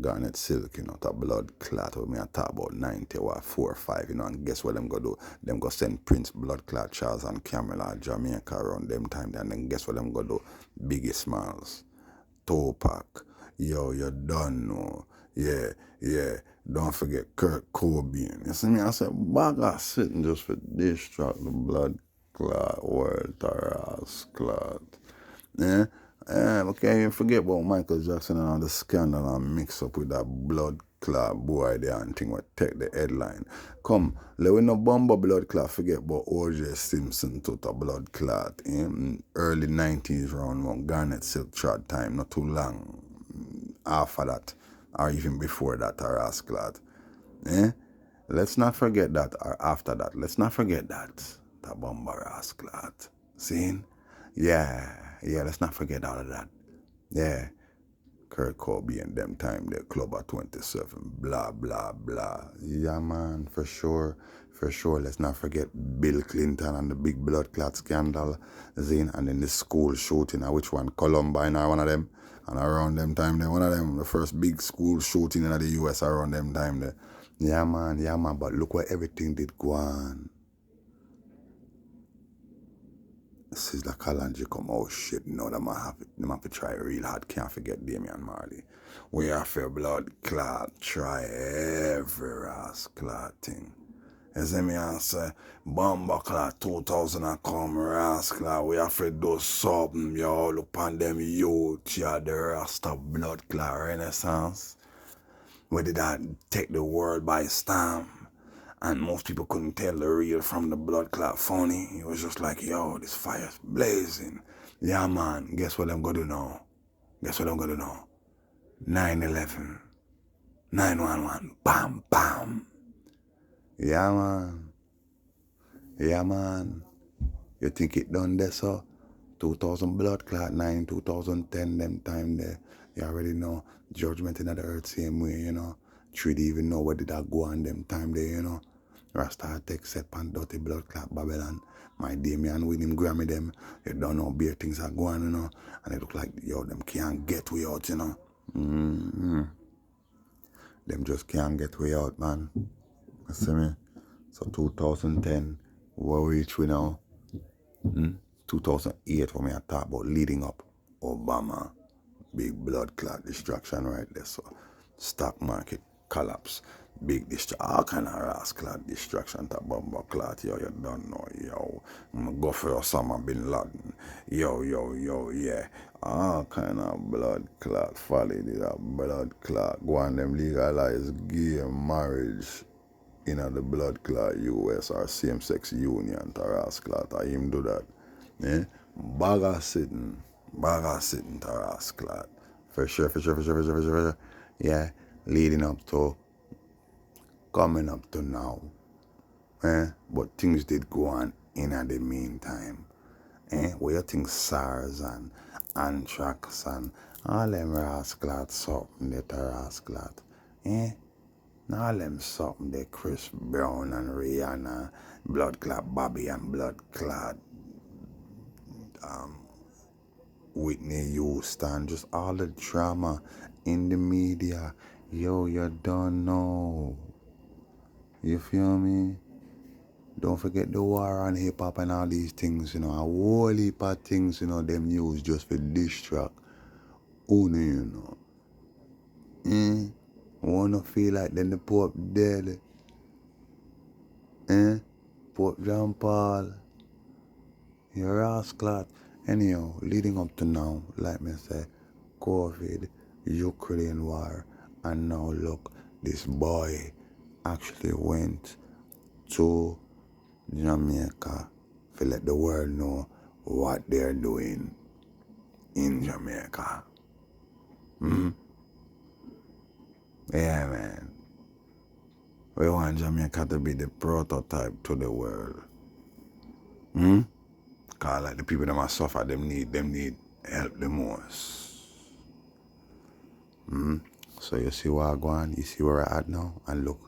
Garnet Silk, the blood clot when me I talk about 90 or 4 or 5, and guess what them go do? Them go send Prince Blood Clot Charles and Camilla Jamaica around them time, and then guess what them go do? Biggie Smalls. Tupac. Yo, you done know. Yeah. Don't forget Kurt Cobain. You see me? I said, bugger sitting just for distract the blood clot world, Taras clot. Yeah? Okay, you forget about Michael Jackson and all the scandal and mix up with that blood clot boy there and thing what take the headline. Come, let we no bomber blood clot, forget about O.J. Simpson to the blood clot in early 90s round one Garnet Silk Trot time, not too long after that, or even before that, Taras clot. Let's not forget that, or after that, let's not forget that. The bomber ass clot. Seen? Yeah, let's not forget all of that. Yeah. Kurt Cobain them time, the club at 27, blah, blah, blah. Yeah, man, for sure. Let's not forget Bill Clinton and the big blood clot scandal, Zane, and then the school shooting, which one? Columbine or one of them? And around them time, one of them, the first big school shooting in the US around them time there. Yeah, man, but look where everything did go on. Sizzla Kalonji come, oh shit, no, them have to try real hard, can't forget Damian Marley. We have for blood clot, try every ras clot thing. You see me I say, bomber clot 2000 and come ras clot, we have to do something, yo, look on them youth, yeah, the Rasta blood clot renaissance. Where did that take the world by storm? And most people couldn't tell the real from the blood clot phony. It was just like, yo, this fire's blazing. Yeah, man, guess what I'm gonna do now? 9/11, 9/11, bam, bam. Yeah, man. You think it done there, so? 2000 blood clot, 2010, them time there. You already know. Judgment in the earth same way, 3D even know where did that go on them time there, Rasta take set pan dirty blood clot Babylon. My Damian with him Grammy them. You don't know bare things are going, And it look like, yo, them can't get way out, Them just can't get way out, man. You see me? So 2010, where we reach we now? 2008 when we are talk about leading up Obama. Big blood clot destruction right there. So stock market collapse. Big destruction. All kind of ras clot destruction to bomber clot. Yo, you don't know. Yo, I'm gonna go for Osama bin Laden. Yo, yeah. All kind of blood clot folly. That blood clot. Go on them legalize gay marriage in the blood clot US or same-sex union to ras clot. I him do that. Bagger sitting to ras clot. For sure. Yeah, leading up to, coming up to now. But things did go on in the meantime. Where you think SARS and anthrax and all them ras clot something that ras clot. All them something that Chris Brown and Rihanna, blood clot Bobby and blood clot Whitney Houston, just all the drama in the media. Yo, you don't know. You feel me? Don't forget the war on hip hop and all these things, a whole heap of things, them use just for distract. Who Wanna feel like then the Pope dead. Pope John Paul. Your ass clot. Anyhow, leading up to now, like me say, COVID, Ukraine war, and now look, this boy actually went to Jamaica to let the world know what they're doing in Jamaica. Yeah, man. We want Jamaica to be the prototype to the world. Cause like the people that must suffer, them need help the most. So you see where I go on, you see where I at now, and look,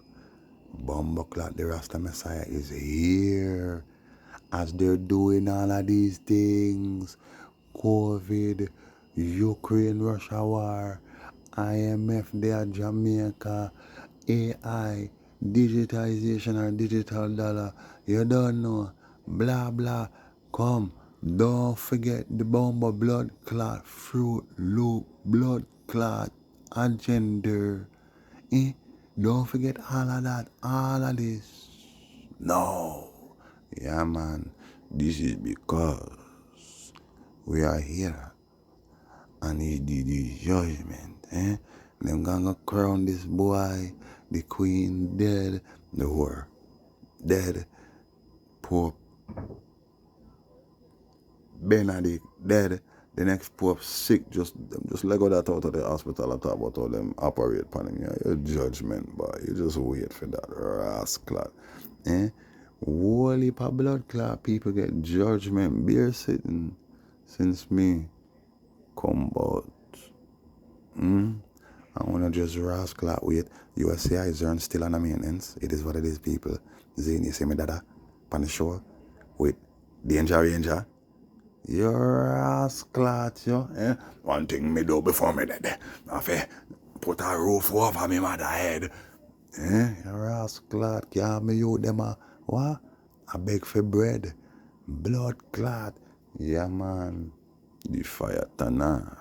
Bumbleclot the Rasta Messiah is here. As they're doing all of these things, COVID, Ukraine, Russia war, IMF there, Jamaica, AI, digitization or digital dollar, you don't know, blah blah. Come, don't forget the bomber blood clot, fruit loop, blood clot, agenda. Eh? Don't forget all of that, all of this. No. Yeah, man. This is because we are here and he did the judgment. Them gonna crown this boy, the queen dead, the whore dead, Pope Benedict dead, the next Pope sick, just let go that out of the hospital and talk about all them operate upon him. Yeah, your judgment, boy. You just wait for that rascal. Whole heap of blood clot people get judgment beer sitting since me come about. I wanna just rascal wait. USCI Zern still on the maintenance. It is what it is, people. Zane, you see me dada on the shore with Danger Ranger. You're rascal, yo. One thing me do before me dead. I fi put a roof over me mother head. You're rascal, can't me you them what? I beg for bread. Blood clot. Yeah, man. The fire tana.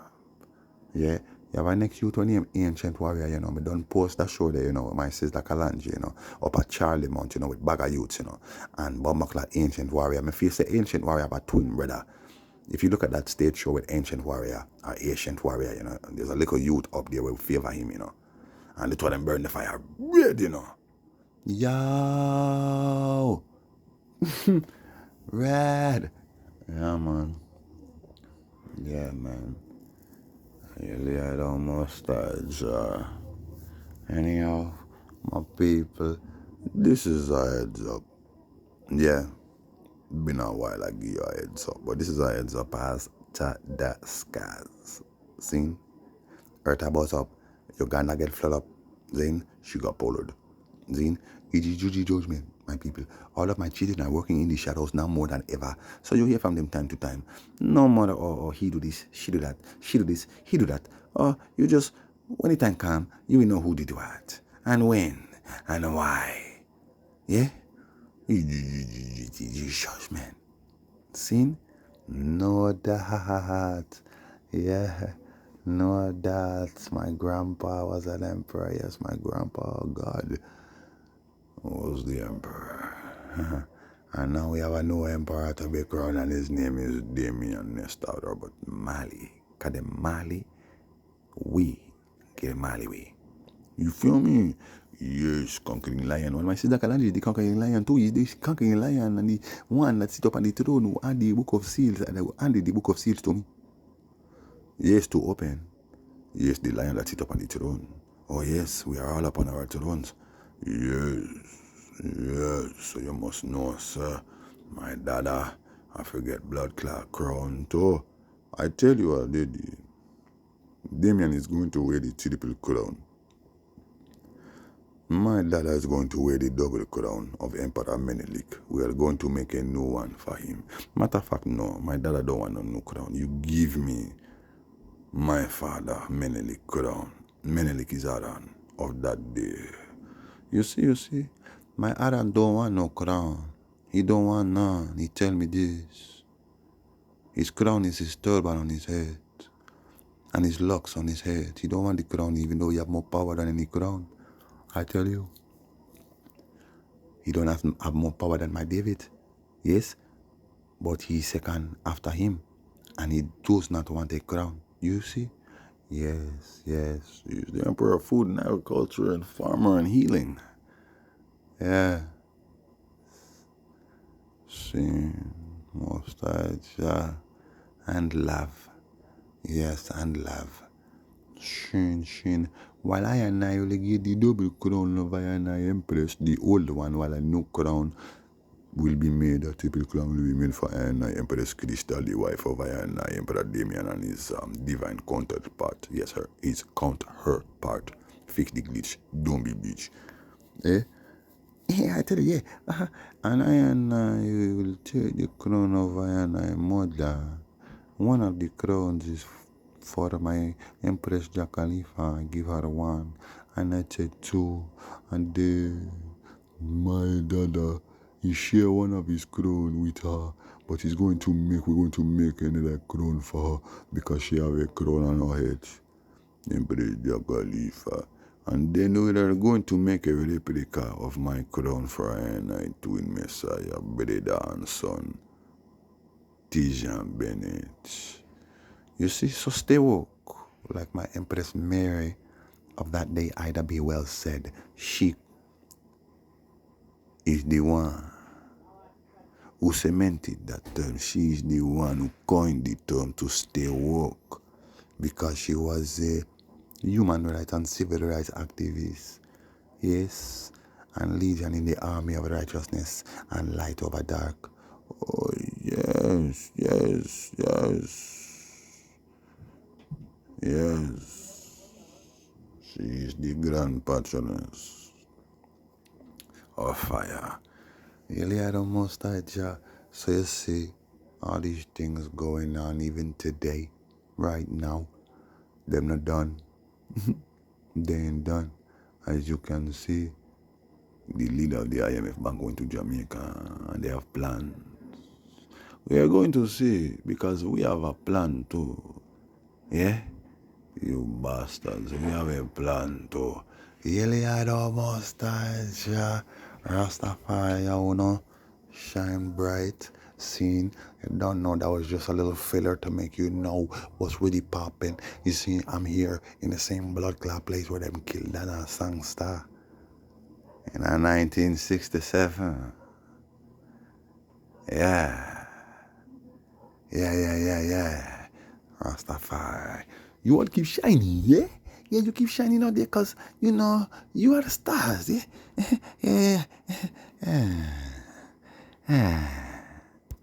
Yeah. You have a next youth one name Ancient Warrior, you know. Me done post that show there, you know, with my sister Kalanji, you know, up at Charlie Mount, you know, with bag of youths, you know. And Bob McLeod, Ancient Warrior. Me feel say Ancient Warrior have a twin brother. If you look at that stage show with Ancient Warrior or Ancient Warrior, you know, there's a little youth up there will favor him, you know. And the two of them burn the fire red, you know. Yo! Red! Yeah, man. Yeah, man. Really, I don't mustache. Anyhow, my people, this is a heads up. Yeah, been a while I give you a heads up, but this is a heads up as to the skies. Seen? Earth about up, Uganda get flood up. Then she got pollard. Then EGGG judgment, my people. All of my children are working in the shadows now more than ever. So you hear from them time to time. No matter he do this, she do that, she do this, he do that. Or you just when the time come, you will know who did what and when and why. Yeah? Judgment. Seen? No doubt. Yeah. No doubt. My grandpa was an emperor. Yes, my grandpa, oh God, was the emperor. And now we have a new emperor to be crowned, and his name is Damien Nestor, but Mali. Because the Mali, we get Mali we. You feel me? Yes, conquering lion. When my sister Kalanji is the conquering lion too. He's the conquering lion and the one that sit up on the throne who had the book of seals and handed the book of seals to me. Yes, to open. Yes, the lion that sit up on the throne. Oh yes, we are all upon our thrones. Yes, yes. So you must know, sir. My dada, I forget blood clot crown too. I tell you already, Damien is going to wear the triple crown. My dada is going to wear the double crown of Emperor Menelik. We are going to make a new one for him. Matter of fact, no, my dada don't want a new crown. You give me my father Menelik crown. Menelik is Aran of that day. You see, my Aran don't want no crown. He don't want none. He tell me this. His crown is his turban on his head. And his locks on his head. He don't want the crown even though he have more power than any crown. I tell you. He don't have more power than my David. Yes, but he's second after him. And he does not want a crown. You see? Yes. He's the emperor of food and agriculture and farmer and healing. Yeah. See. Mustache, and love. Yes, and love. Shin. While I will give the double crown of I and I Empress, the old one, while a new crown will be made, a triple crown will be made for I and I Empress Crystal, the wife of I and I Emperor Damien and his divine counterpart. Yes, his counterpart. Fix the glitch, don't be bitch. Eh? Yeah, I tell you, yeah. And I will take the crown of I and I mother. One of the crowns is for my Empress Khalifa. I give her one. And I take two. And then my dada, he share one of his crown with her. But we're going to make another crown for her because she have a crown on her head. Empress Khalifa. And then we are going to make a replica of my crown for her and I twin Messiah, brother and son, Tijan Bennett. You see, so stay woke. Like my Empress Mary of that day, Ida B. Wells said, she is the one who cemented that term. She is the one who coined the term to stay woke because she was a human rights and civil rights activist. Yes, and legion in the army of righteousness and light over dark. Oh, yes. She is the grand patroness of fire. Eliada Most High Jah. So you see all these things going on even today, right now. Them not done. They ain't done. As you can see, the leader of the IMF bank going to Jamaica and they have plans. We are going to see because we have a plan too. Yeah? You bastards, we have a plan too. Eliada Most High Jah. Rastafari, you know, shine bright, seen. You don't know that was just a little filler to make you know what's really popping. You see, I'm here in the same blood clot place where them killed that songster in 1967. Yeah. Rastafari. You all keep shining, yeah? Yeah, you keep shining out there because, you know, you are the stars, yeah? Yeah.